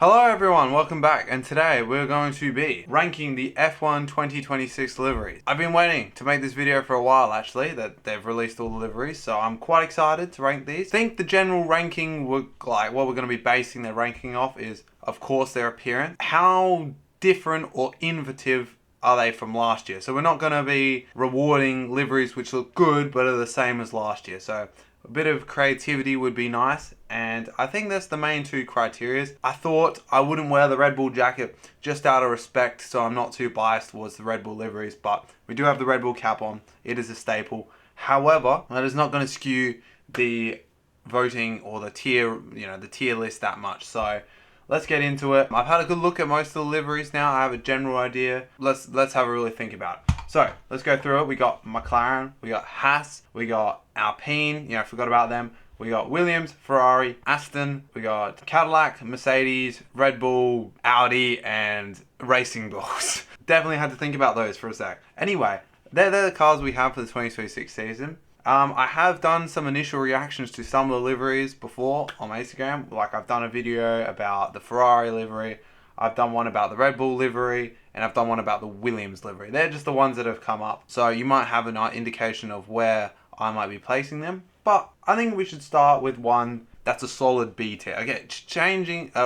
Hello everyone, welcome back, and today we're going to be ranking the F1 2026 liveries. I've been waiting to make this video for a while actually, that they've released all the liveries, so I'm quite excited to rank these. I think the general ranking, what we're going to be basing their ranking off is, of course, their appearance. How different or innovative are they from last year? So we're not going to be rewarding liveries which look good but are the same as last year. So a bit of creativity would be nice, and I think that's the main two criteria. I thought I wouldn't wear the Red Bull jacket just out of respect, so I'm not too biased towards the Red Bull liveries, but we do have the Red Bull cap on. It is a staple. However, that is not going to skew the voting or the tier list that much. So let's get into it. I've had a good look at most of the liveries now. I have a general idea. Let's have a really think about it. So let's go through it. We got McLaren, we got Haas, we got Alpine, I forgot about them. We got Williams, Ferrari, Aston, we got Cadillac, Mercedes, Red Bull, Audi, and Racing Bulls. Definitely had to think about those for a sec. Anyway, they're the cars we have for the 2026 season. I have done some initial reactions to some of the liveries before on my Instagram. Like, I've done a video about the Ferrari livery, I've done one about the Red Bull livery, and I've done one about the Williams livery. They're just the ones that have come up. So you might have an indication of where I might be placing them. But I think we should start with one that's a solid B tier. Okay,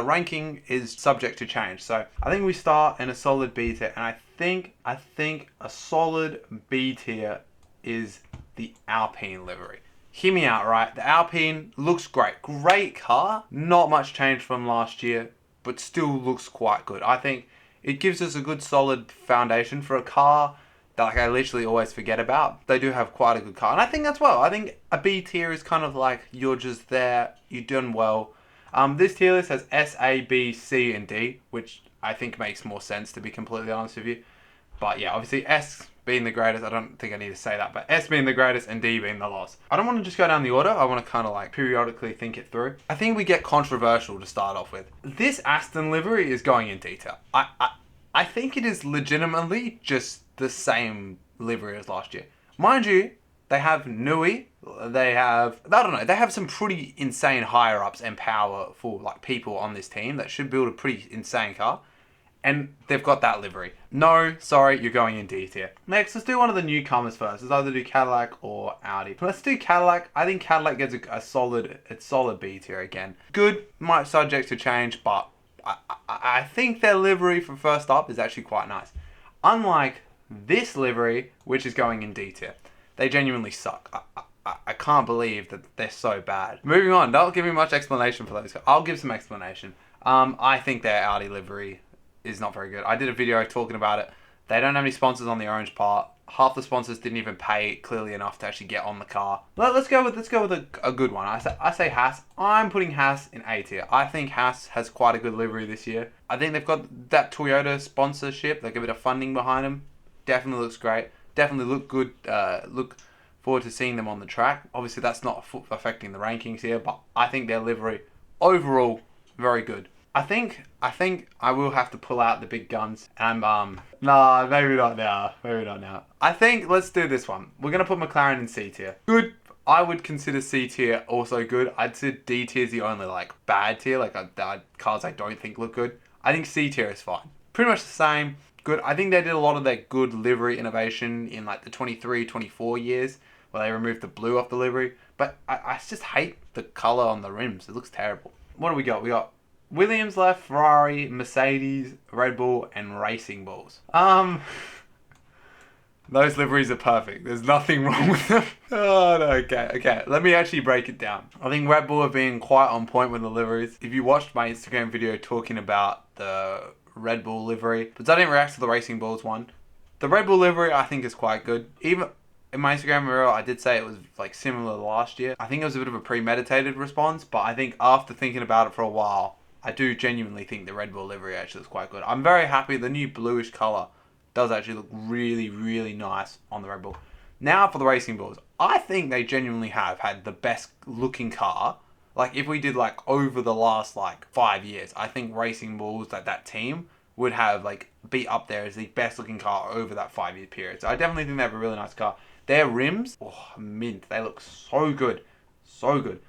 ranking is subject to change. So I think we start in a solid B tier. And I think a solid B tier is the Alpine livery. Hear me out, right? The Alpine looks great. Great car. Not much change from last year, but still looks quite good. I think it gives us a good solid foundation for a car that I literally always forget about. They do have quite a good car. And I think that's well. I think a B tier is kind of like you're just there, you've done well. This tier list has S, A, B, C, and D, which I think makes more sense, to be completely honest with you. But yeah, obviously S being the greatest, I don't think I need to say that, but S being the greatest and D being the loss. I don't want to just go down the order, I want to kind of like periodically think it through. I think we get controversial to start off with. This Aston livery is going in detail. I think it is legitimately just the same livery as last year. Mind you, they have Nui, they have some pretty insane higher ups and powerful like people on this team that should build a pretty insane car. And they've got that livery. No, sorry, you're going in D tier. Next, let's do one of the newcomers first. Let's either do Cadillac or Audi. Let's do Cadillac. I think Cadillac gets a solid B tier again. Good, might subject to change, but I think their livery for first up is actually quite nice. Unlike this livery, which is going in D tier. They genuinely suck. I can't believe that they're so bad. Moving on, don't give me much explanation for those. I'll give some explanation. I think their Audi livery is not very good. I did a video talking about it. They don't have any sponsors on the orange part. Half the sponsors didn't even pay clearly enough to actually get on the car. Let's go with a good one. I say Haas. I'm putting Haas in A tier. I think Haas has quite a good livery this year. I think they've got that Toyota sponsorship. They got a bit of funding behind them. Definitely looks great. Definitely look good. Look forward to seeing them on the track. Obviously, that's not affecting the rankings here, but I think their livery overall very good. I think I will have to pull out the big guns. And nah, maybe not now. Maybe not now. I think let's do this one. We're gonna put McLaren in C tier. Good. I would consider C tier also good. I'd say D tier is the only like bad tier, like cars I don't think look good. I think C tier is fine. Pretty much the same. Good. I think they did a lot of their good livery innovation in like the 23, 24 years where they removed the blue off the livery. But I just hate the color on the rims. It looks terrible. What do we got? We got Williams left, Ferrari, Mercedes, Red Bull, and Racing Bulls. Those liveries are perfect. There's nothing wrong with them. Oh, no, okay. Let me actually break it down. I think Red Bull have been quite on point with the liveries. If you watched my Instagram video talking about the Red Bull livery, but I didn't react to the Racing Bulls one. The Red Bull livery, I think, is quite good. Even in my Instagram video, I did say it was like similar to last year. I think it was a bit of a premeditated response, but I think after thinking about it for a while, I do genuinely think the Red Bull livery actually looks quite good. I'm very happy. The new bluish colour does actually look really, really nice on the Red Bull. Now for the Racing Bulls. I think they genuinely have had the best looking car. Like if we did like over the last like 5 years, I think Racing Bulls, like that team, would have like be up there as the best looking car over that 5 year period. So I definitely think they have a really nice car. Their rims, oh mint. They look so good. So good.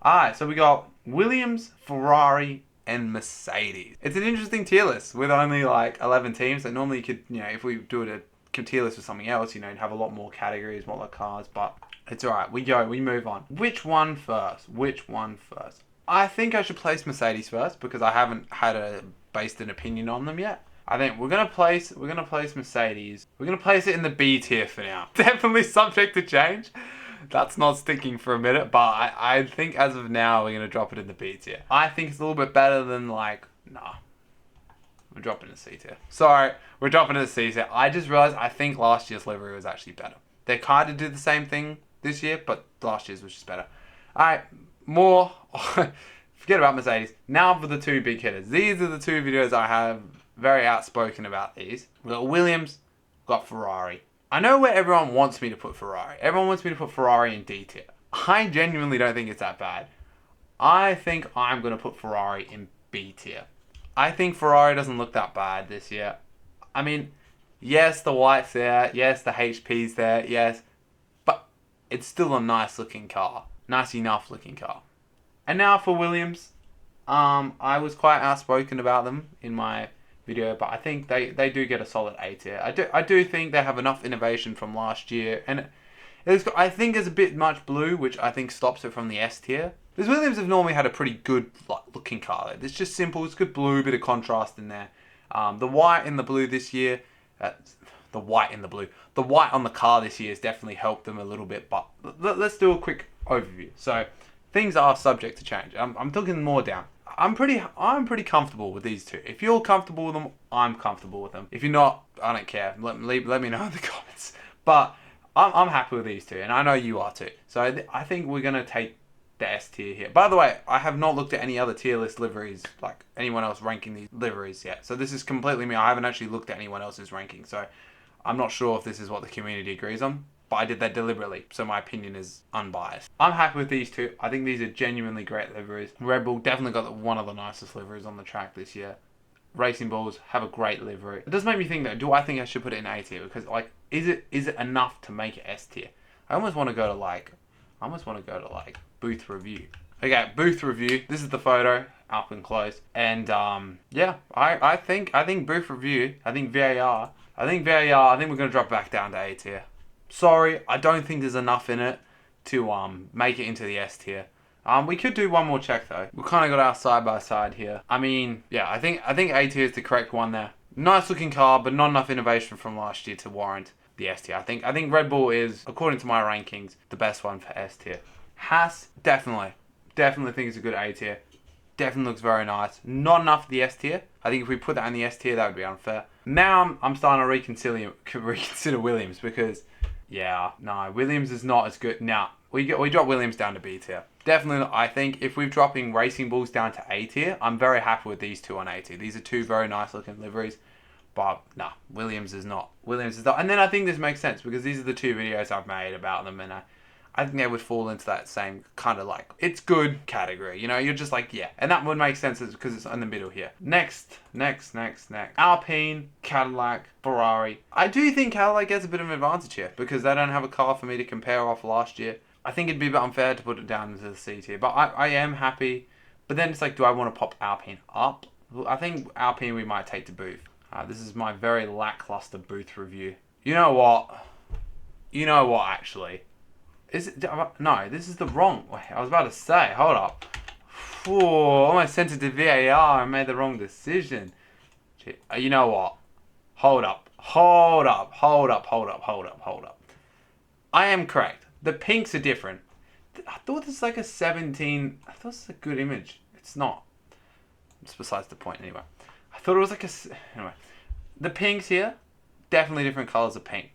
Alright, so we got Williams, Ferrari, and Mercedes. It's an interesting tier list with only like 11 teams. So normally you could, if we do it a tier list with something else, you'd have a lot more categories, more like cars, but it's alright. We move on. Which one first? I think I should place Mercedes first because I haven't had based an opinion on them yet. I think we're gonna place Mercedes. We're gonna place it in the B tier for now. Definitely subject to change. That's not sticking for a minute, but I think as of now we're gonna drop it in the B tier. I think it's a little bit better than we're dropping it in the C tier. Sorry, we're dropping it in the C tier. I just realized I think last year's livery was actually better. They kind of did the same thing this year, but last year's was just better. Alright, forget about Mercedes. Now for the two big hitters. These are the two videos I have very outspoken about these. We've got Williams, we've got Ferrari. I know where everyone wants me to put Ferrari. Everyone wants me to put Ferrari in D tier. I genuinely don't think it's that bad. I think I'm going to put Ferrari in B tier. I think Ferrari doesn't look that bad this year. I mean, yes, the white's there. Yes, the HP's there. Yes. But it's still a nice looking car. Nice enough looking car. And now for Williams. I was quite outspoken about them in my video, but I think they do get a solid A tier. I do think they have enough innovation from last year, and I think there's a bit much blue, which I think stops it from the S tier. Because Williams have normally had a pretty good looking car. It's just simple. It's good blue, bit of contrast in there. The white and the blue this year, the white on the car this year has definitely helped them a little bit. But let's do a quick overview. So things are subject to change. I'm talking more down. I'm pretty comfortable with these two. If you're comfortable with them, I'm comfortable with them. If you're not, I don't care. Let me know in the comments. But I'm happy with these two, and I know you are too. So I think we're gonna take the S tier here. By the way, I have not looked at any other tier list liveries, like anyone else ranking these liveries yet. So this is completely me. I haven't actually looked at anyone else's ranking. So I'm not sure if this is what the community agrees on. But I did that deliberately, so my opinion is unbiased. I'm happy with these two. I think these are genuinely great liveries. Red Bull definitely got one of the nicest liveries on the track this year. Racing Bulls have a great livery. It does make me think though, do I think I should put it in A tier? Because is it enough to make it S tier? I almost want to go to booth review. Okay, booth review. This is the photo, up and close. And yeah, I think booth review, I think VAR, I think we're gonna drop back down to A tier. Sorry, I don't think there's enough in it to make it into the S tier. We could do one more check though. We kind of got our side by side here. I mean, yeah, I think A tier is the correct one there. Nice looking car, but not enough innovation from last year to warrant the S tier. I think Red Bull is, according to my rankings, the best one for S tier. Haas, definitely think it's a good A tier. Definitely looks very nice. Not enough for the S tier. I think if we put that in the S tier, that would be unfair. Now I'm starting to reconsider Williams because, yeah, no, Williams is not as good. Now, we drop Williams down to B tier. Definitely, I think if we're dropping Racing Bulls down to A tier, I'm very happy with these two on A tier. These are two very nice looking liveries. But, nah, Williams is not. And then I think this makes sense because these are the two videos I've made about them, and I think they would fall into that same kind of it's good category. You're just yeah. And that would make sense because it's in the middle here. Next. Alpine, Cadillac, Ferrari. I do think Cadillac gets a bit of an advantage here because they don't have a car for me to compare off last year. I think it'd be a bit unfair to put it down into the C tier. But I am happy. But then it's do I want to pop Alpine up? I think Alpine we might take to booth. This is my very lackluster booth review. You know what, actually? No, this is the wrong way. I was about to say, hold up. Almost sent it to VAR and made the wrong decision. You know what? Hold up. I am correct. The pinks are different. I thought this was a 17. I thought this was a good image. It's not. It's besides the point anyway. I thought it was anyway. The pinks here, definitely different colors of pink.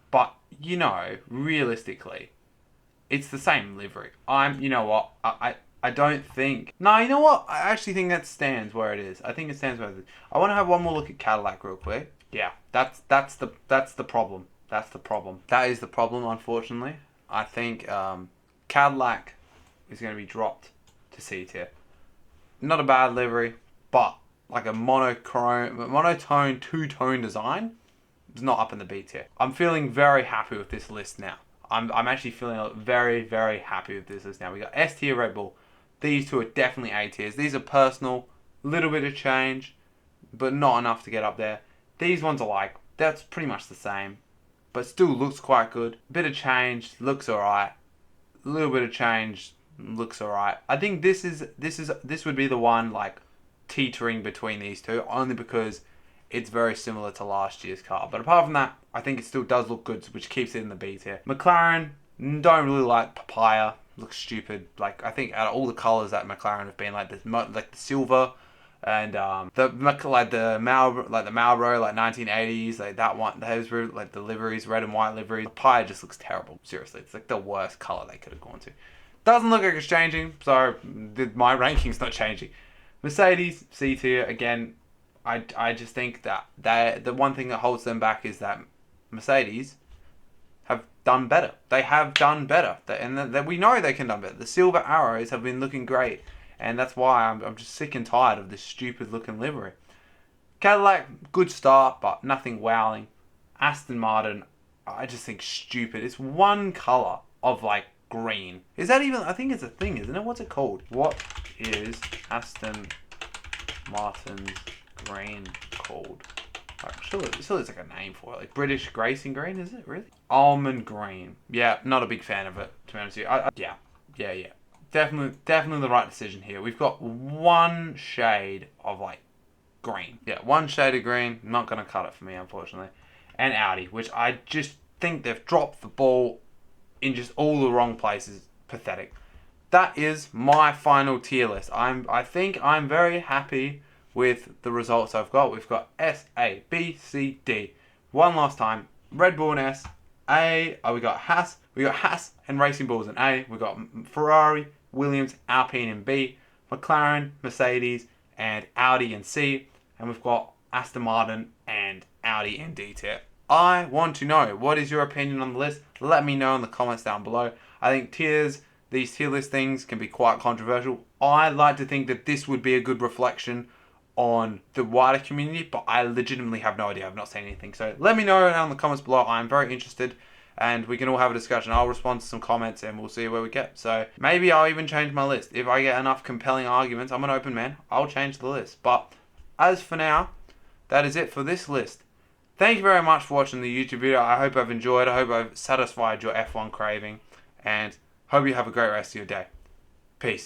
But, realistically, it's the same livery. You know what? I don't think. No, you know what? I actually think that stands where it is. I think it stands where it is. I want to have one more look at Cadillac real quick. Yeah, that's the problem. That is the problem, unfortunately. I think Cadillac is going to be dropped to C tier. Not a bad livery, but a monotone, two-tone design is not up in the B tier. I'm feeling very happy with this list now. I'm actually feeling very, very happy with this list now. We got S tier Red Bull. These two are definitely A tiers. These are personal little bit of change, but not enough to get up there. These ones are like, that's pretty much the same, but still looks quite good. Bit of change, looks alright. A little bit of change, looks alright. I think this would be the one like teetering between these two, only because it's very similar to last year's car. But apart from that, I think it still does look good, which keeps it in the B tier. McLaren, don't really like papaya. Looks stupid. Like, I think out of all the colors that McLaren have been, like the silver and the Marlboro, like 1980s, like that one. Those were like the liveries, red and white liveries. Papaya just looks terrible. Seriously, it's like the worst color they could have gone to. Doesn't look like it's changing, so my ranking's not changing. Mercedes, C tier again. I just think that the one thing that holds them back is that Mercedes have done better. They have done better, and we know they can do better. The silver arrows have been looking great, and that's why I'm just sick and tired of this stupid looking livery. Cadillac, good start, but nothing wowing. Aston Martin, I just think stupid. It's one color of like green. Is that even? I think it's a thing, isn't it? What's it called? What is Aston Martin's green called? Surely there's like a name for it. Like British Racing Green, is it really? Almond green. Yeah, not a big fan of it, to be honest with you. Yeah. Definitely the right decision here. We've got one shade of like green. Yeah, one shade of green. Not going to cut it for me, unfortunately. And Audi, which I just think they've dropped the ball in just all the wrong places. Pathetic. That is my final tier list. I think I'm very happy with the results I've got. We've got S, A, B, C, D. One last time. Red Bull in S. A. We got Haas. We got Haas and Racing Bulls in A. We got Ferrari, Williams, Alpine in B. McLaren, Mercedes, and Audi in C. And we've got Aston Martin and Audi in D tier. I want to know, what is your opinion on the list? Let me know in the comments down below. I think these tier list things can be quite controversial. I like to think that this would be a good reflection on the wider community, but I legitimately have no idea. I've not seen anything. So let me know down in the comments below. I'm very interested, and we can all have a discussion. I'll respond to some comments and we'll see where we get. So maybe I'll even change my list. If I get enough compelling arguments, I'm an open man, I'll change the list. But as for now, that is it for this list. Thank you very much for watching the YouTube video. I hope I've enjoyed. I hope I've satisfied your F1 craving, and hope you have a great rest of your day. Peace.